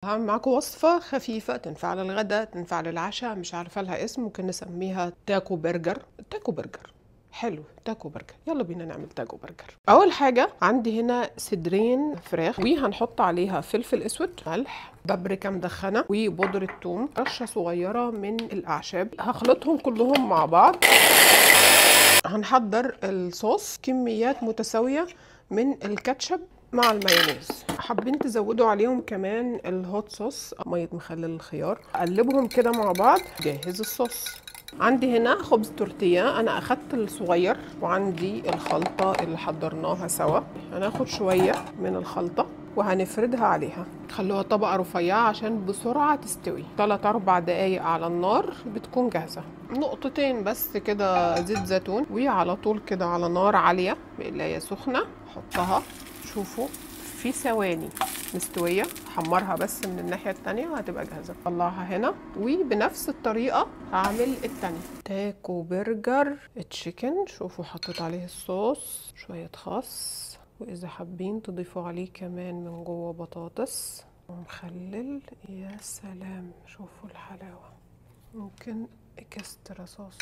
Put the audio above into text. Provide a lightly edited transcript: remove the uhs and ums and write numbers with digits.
هعمل معاكم وصفة خفيفة تنفع للغدا، تنفع للعشاء، مش عارفة لها اسم، ممكن نسميها تاكو برجر. تاكو برجر حلو، تاكو برجر. يلا بينا نعمل تاكو برجر. اول حاجة عندي هنا صدرين فراخ، وهنحط عليها فلفل اسود، ملح، بابريكا مدخنة، وبودرة ثوم، رشة صغيرة من الاعشاب. هخلطهم كلهم مع بعض. هنحضر الصوص كميات متساوية من الكاتشب مع المايونيز. حابين تزودوا عليهم كمان الهوت صوص، ميه مخلل الخيار. اقلبهم كده مع بعض. جاهز الصوص. عندي هنا خبز تورتيه، انا اخدت الصغير، وعندي الخلطه اللي حضرناها سوا. هناخد شويه من الخلطه وهنفردها عليها. خلوها طبقة رفيعة عشان بسرعة تستوي. 3-4 دقايق على النار بتكون جاهزة. نقطتين بس كده زيت زيتون، وعلى طول كده على نار عالية بقلاية سخنة. حطها، شوفوا في ثواني مستوية. حمرها بس من الناحية التانية وهتبقى جاهزة. طلعها هنا، وبنفس الطريقة هعمل التانية. تاكو برجر تشيكن. شوفوا حطيت عليه الصوص، شوية خس، واذا حابين تضيفوا عليه كمان من جوه بطاطس ومخلل. يا سلام، شوفوا الحلاوة. ممكن اكسترا صوص.